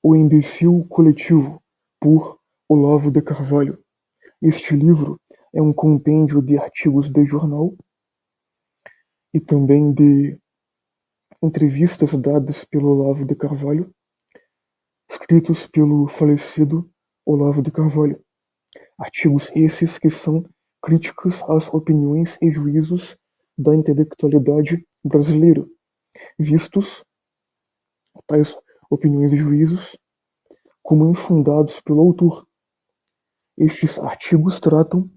O Imbecil Coletivo, por Olavo de Carvalho. Este livro é um compêndio de artigos de jornal e também de entrevistas dadas pelo Olavo de Carvalho, escritos pelo falecido Olavo de Carvalho. Artigos esses que são críticas às opiniões e juízos da intelectualidade brasileira, vistos tais opiniões e juízos como infundados pelo autor. Estes artigos tratam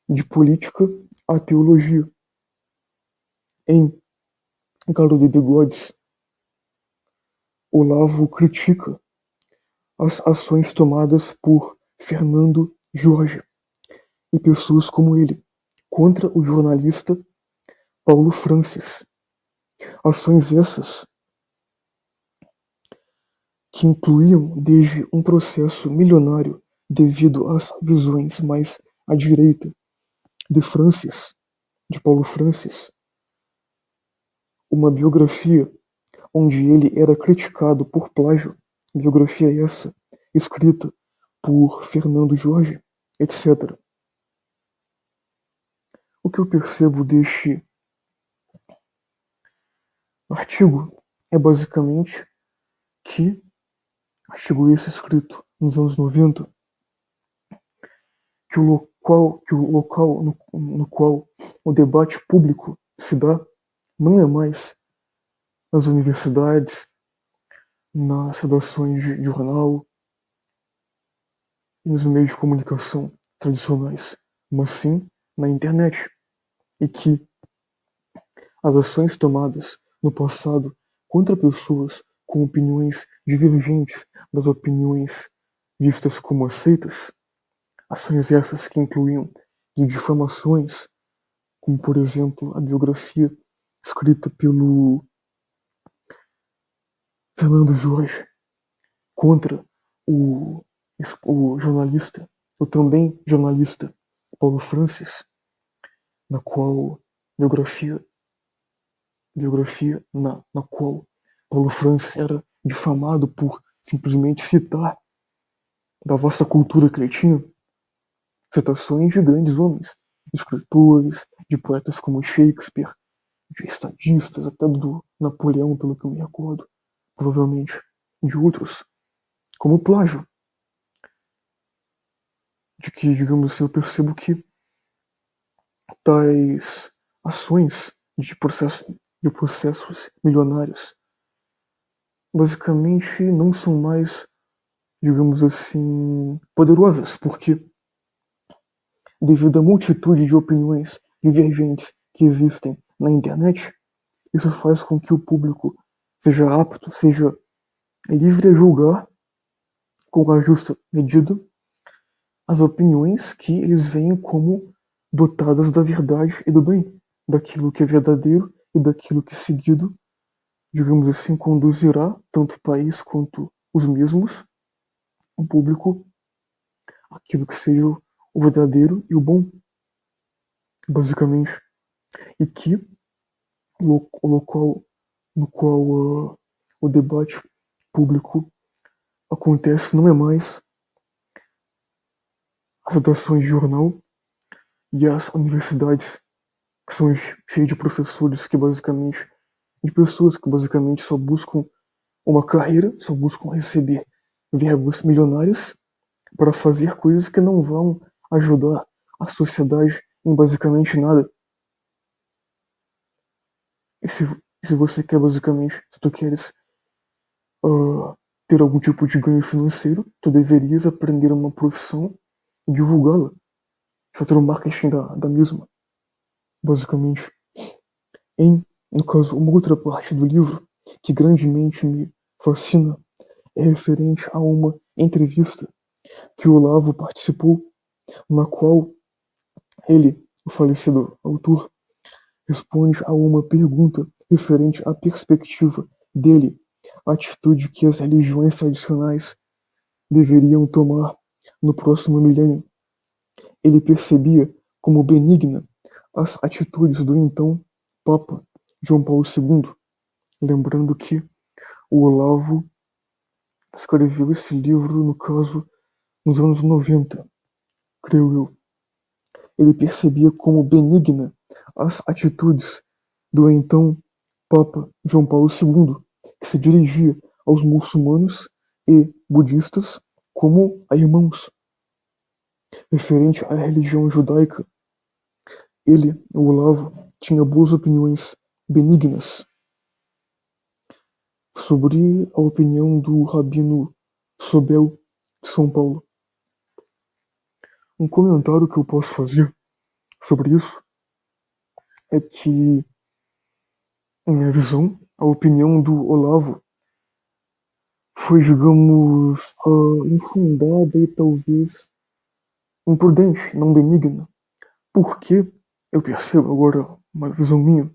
de política à teologia. Em Galo de Bigodes, Olavo critica as ações tomadas por Fernando Jorge e pessoas como ele contra o jornalista Paulo Francis. Ações essas que incluíam desde um processo milionário devido às visões mais à direita de Paulo Francis, uma biografia onde ele era criticado por plágio, biografia essa escrita por Fernando Jorge, etc. O que eu percebo deste artigo é basicamente que, artigo esse escrito nos anos 90, que o local no qual o debate público se dá não é mais nas universidades, nas redações de jornal e nos meios de comunicação tradicionais, mas sim na internet. E que as ações tomadas no passado contra pessoas com opiniões divergentes das opiniões vistas como aceitas, ações essas que incluíam de difamações, como por exemplo a biografia escrita pelo Fernando Jorge contra o, o jornalista, o também jornalista Paulo Francis, na qual biografia na qual Paulo Francis era difamado por simplesmente citar da vasta cultura que ele tinha citações de grandes homens, de escritores, de poetas como Shakespeare, de estadistas, até do Napoleão, pelo que eu me recordo, provavelmente de outros, como plágio. De que, digamos assim, eu percebo que tais ações de processos milionários basicamente não são mais, digamos assim, poderosas, porque devido à multitude de opiniões divergentes que existem na internet, isso faz com que o público seja apto, seja livre a julgar com a justa medida as opiniões que eles veem como dotadas da verdade e do bem, daquilo que é verdadeiro e daquilo que seguido, digamos assim, conduzirá tanto o país quanto os mesmos, o público, aquilo que seja o verdadeiro e o bom, basicamente. E que o local no qual o debate público acontece não é mais as redações de jornal e as universidades que são cheias de professores que basicamente, de pessoas que basicamente só buscam uma carreira, só buscam receber verbas milionárias para fazer coisas que não vão ajudar a sociedade em basicamente nada. E se você quer basicamente, se tu queres ter algum tipo de ganho financeiro, tu deverias aprender uma profissão e divulgá-la, fazer o marketing da mesma, basicamente. No caso, uma outra parte do livro que grandemente me fascina é referente a uma entrevista que o Olavo participou, na qual ele, o falecido autor, responde a uma pergunta referente à perspectiva dele, a atitude que as religiões tradicionais deveriam tomar no próximo milênio. Ele percebia como benigna as atitudes do então Papa João Paulo II, lembrando que o Olavo escreveu esse livro, no caso, nos anos 90, creio eu. Ele percebia como benigna as atitudes do então Papa João Paulo II, que se dirigia aos muçulmanos e budistas como a irmãos. Referente à religião judaica, ele, o Olavo, tinha boas opiniões benignas sobre a opinião do Rabino Sobel de São Paulo. Um comentário que eu posso fazer sobre isso é que, em minha visão, a opinião do Olavo foi, digamos, infundada e talvez imprudente, não benigna. Porque eu percebo agora, uma visão minha,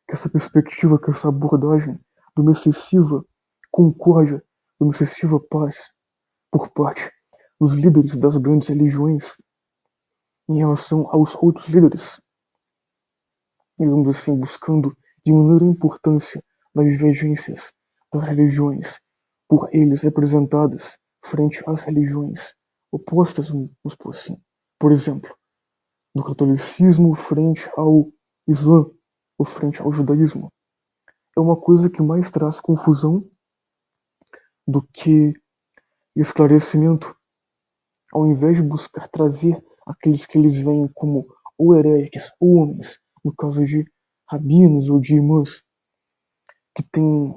que essa perspectiva, que essa abordagem de uma excessiva concórdia, de uma excessiva paz por parte dos líderes das grandes religiões em relação aos outros líderes, digamos assim, buscando diminuir a importância das divergências das religiões por eles representadas frente às religiões opostas, vamos por assim. Por exemplo, do catolicismo frente ao Islã ou frente ao judaísmo. É uma coisa que mais traz confusão do que esclarecimento, ao invés de buscar trazer aqueles que eles veem como ou hereges ou homens, no caso de rabinos ou de imãs,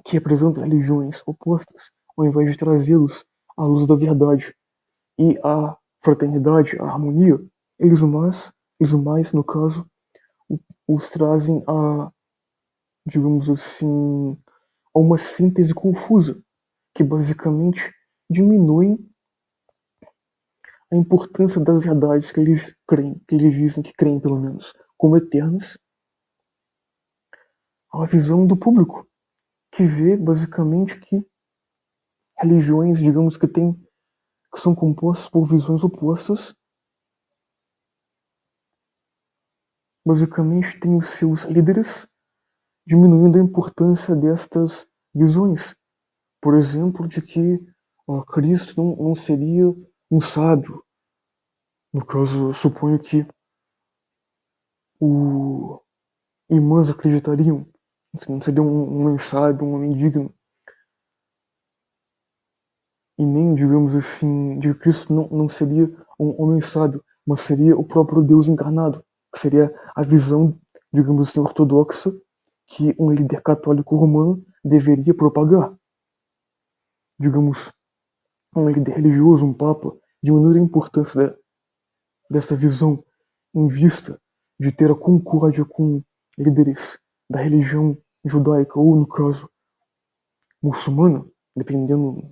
que representam religiões opostas, ao invés de trazê-los à luz da verdade e à fraternidade, à harmonia, eles mais, no caso, os trazem a, digamos assim, a uma síntese confusa, que basicamente diminui a importância das verdades que eles creem, que eles dizem que creem, pelo menos, como eternas, à visão do público, que vê basicamente que religiões, digamos que são compostas por visões opostas, basicamente têm os seus líderes diminuindo a importância destas visões. Por exemplo, de que Cristo não seria um sábio. No caso, eu suponho que os imãs acreditariam. Não seria um homem sábio, um homem digno. E nem, digamos assim, de Cristo não seria um homem sábio, mas seria o próprio Deus encarnado, que seria a visão, digamos assim, ortodoxa que um líder católico romano deveria propagar. Digamos, um líder religioso, um papa, diminuir a importância dessa visão em vista de ter a concórdia com líderes da religião judaica ou, no caso, muçulmana, dependendo,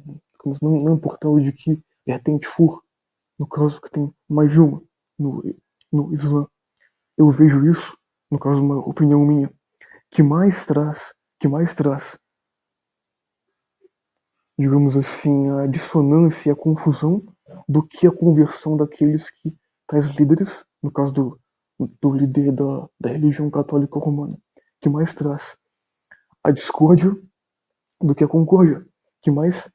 não importando de que vertente for, no caso que tem mais de uma no Islã. Eu vejo isso, no caso, uma opinião minha, que mais traz, digamos assim, a dissonância e a confusão do que a conversão daqueles que tais líderes, no caso do líder da religião católica romana, que mais traz a discórdia do que a concórdia, que mais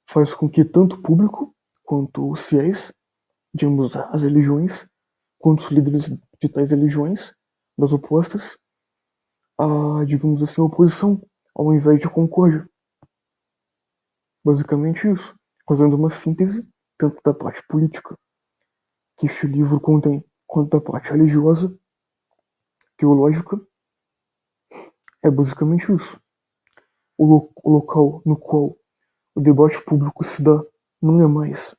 faz com que tanto o público quanto os fiéis de ambas as religiões, quanto os líderes de tais religiões, das opostas, a, digamos assim, a oposição, ao invés de concórdia. Basicamente isso, fazendo uma síntese tanto da parte política que este livro contém, quanto da parte religiosa, teológica, é basicamente isso. O local no qual o debate público se dá não é mais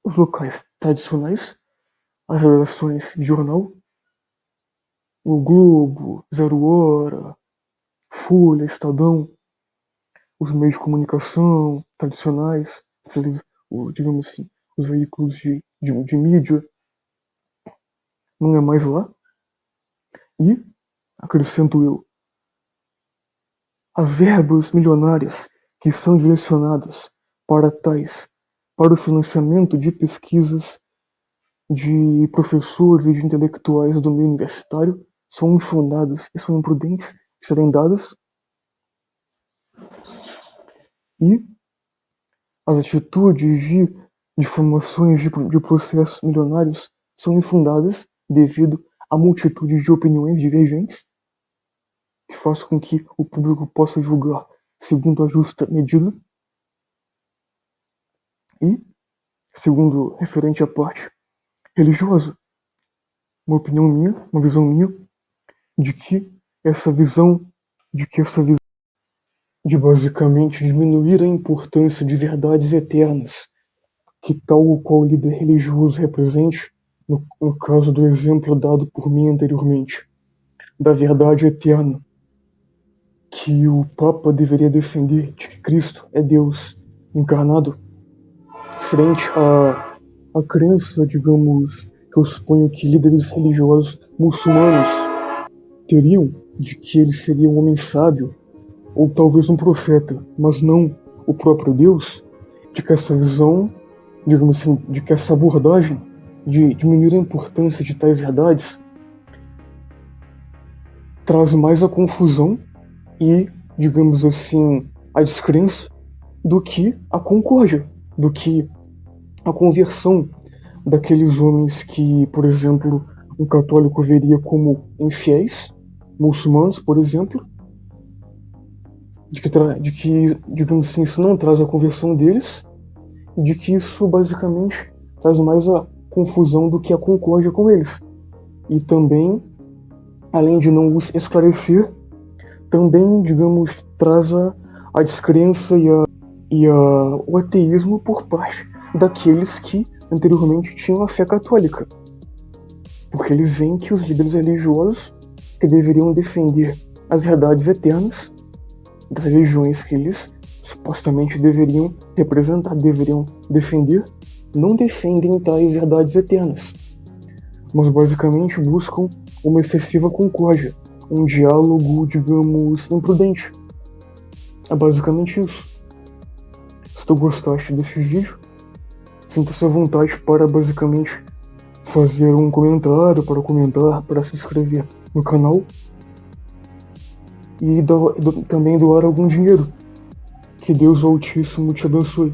os locais tradicionais, as redações de jornal, o Globo, Zero Hora, Folha, Estadão, os meios de comunicação tradicionais, digamos assim, os veículos de mídia, não é mais lá. E, acrescento eu, as verbas milionárias que são direcionadas para o financiamento de pesquisas de professores e de intelectuais do meio universitário são infundadas e são imprudentes e serem dadas E as atitudes de difamações de processos milionários são infundadas devido a multitudes de opiniões divergentes que faz com que o público possa julgar segundo a justa medida. E, segundo referente à parte religiosa, uma opinião minha, uma visão minha, de que essa visão de basicamente diminuir a importância de verdades eternas, que tal o qual o líder religioso represente, no caso do exemplo dado por mim anteriormente, da verdade eterna, que o Papa deveria defender de que Cristo é Deus encarnado, frente à crença, digamos, que eu suponho que líderes religiosos muçulmanos teriam, de que ele seria um homem sábio, ou talvez um profeta, mas não o próprio Deus, de que essa visão, digamos assim, de que essa abordagem de diminuir a importância de tais verdades traz mais a confusão e, digamos assim, a descrença do que a concórdia, do que a conversão daqueles homens que, por exemplo, um católico veria como infiéis, muçulmanos, por exemplo, de que, digamos assim, isso não traz a conversão deles, e de que isso basicamente traz mais a confusão do que a concórdia com eles. E também, além de não os esclarecer, também, digamos, traz a descrença e o ateísmo por parte daqueles que anteriormente tinham a fé católica. Porque eles veem que os líderes religiosos que deveriam defender as verdades eternas das religiões que eles supostamente deveriam representar, deveriam defender, não defendem tais verdades eternas, mas basicamente buscam uma excessiva concórdia, um diálogo, digamos, imprudente. É basicamente isso. Se tu gostaste desse vídeo, sinta-se à vontade para basicamente fazer um comentário, para comentar, para se inscrever no canal e também doar algum dinheiro. Que Deus Altíssimo te abençoe.